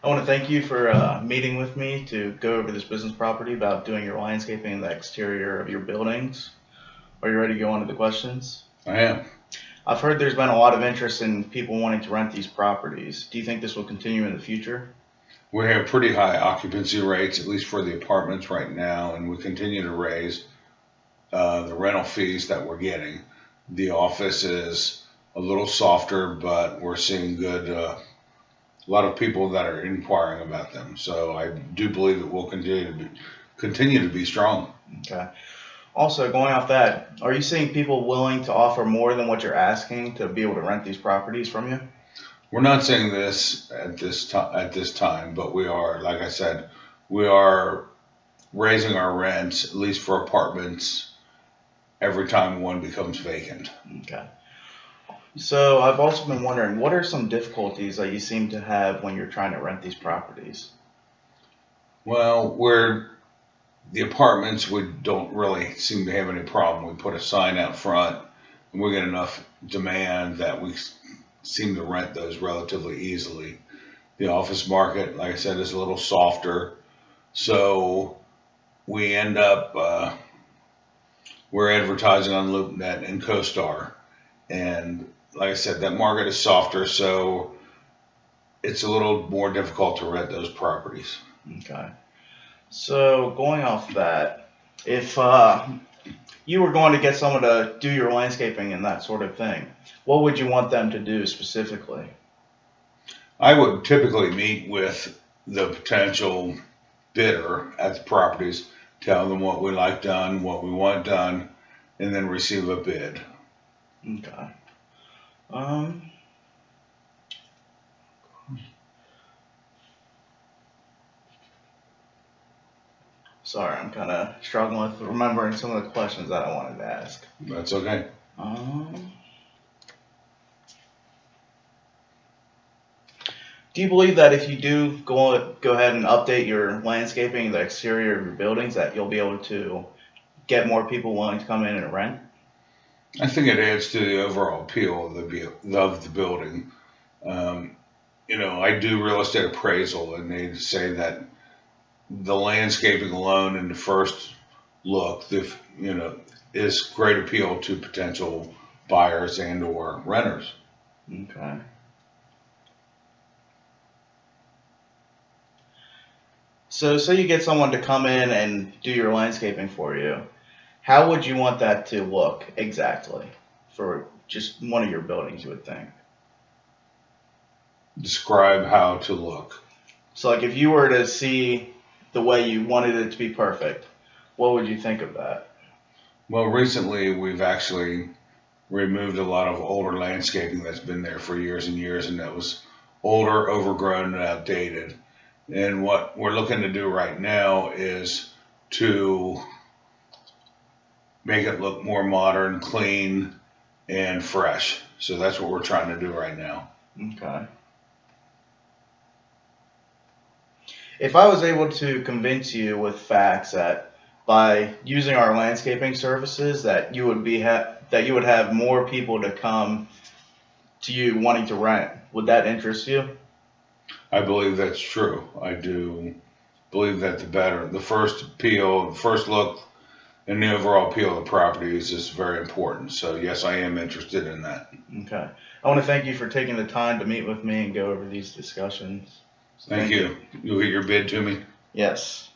I want to thank you for meeting with me to go over this business property about doing your landscaping and the exterior of your buildings. Are you ready to go on to the questions? I am. I've heard there's been a lot of interest in people wanting to rent these properties. Do you think this will continue in the future? We have pretty high occupancy rates, at least for the apartments right now, and we continue to raise the rental fees that we're getting. The office is a little softer, but we're seeing a lot of people that are inquiring about them. So I do believe it will continue to be strong. Okay. Also, going off that, are you seeing people willing to offer more than what you're asking to be able to rent these properties from you? We're not saying this at this time, but we are, like I said, we are raising our rents, at least for apartments, every time one becomes vacant. Okay. So I've also been wondering, what are some difficulties that you seem to have when you're trying to rent these properties? Well, where the apartments, we don't really seem to have any problem. We put a sign out front, and we get enough demand that we seem to rent those relatively easily. The office market, like I said, is a little softer, so we end up we're advertising on LoopNet and CoStar, and like I said, that market is softer, so it's a little more difficult to rent those properties. Okay. So going off that, if you were going to get someone to do your landscaping and that sort of thing, what would you want them to do specifically? I would typically meet with the potential bidder at the properties, tell them what we like done, what we want done, and then receive a bid. Okay. Um, Sorry, I'm kind of struggling with remembering some of the questions that I wanted to ask. That's okay. Um, do you believe that if you do go ahead and update your landscaping, the exterior of your buildings, that you'll be able to get more people willing to come in and rent? I think it adds to the overall appeal of the building. Um, I do real estate appraisal, and they say that the landscaping alone in the first look, is great appeal to potential buyers and or renters. Okay. So say you get someone to come in and do your landscaping for you. How would you want that to look exactly for just one of your buildings, you would think? Describe how to look. So like if you were to see the way you wanted it to be perfect, what would you think of that? Well, recently we've actually removed a lot of older landscaping that's been there for years and years, and that was older, overgrown, and outdated. And what we're looking to do right now is to make it look more modern, clean, and fresh. So that's what we're trying to do right now. Okay. If I was able to convince you with facts that by using our landscaping services that you would have more people to come to you wanting to rent, would that interest you? I believe that's true. I do believe that the first appeal, the first look, and the overall appeal of the property is just very important. So yes, I am interested in that. Okay. I want to thank you for taking the time to meet with me and go over these discussions. So Thank thank you. you. You'll get your bid to me. Yes.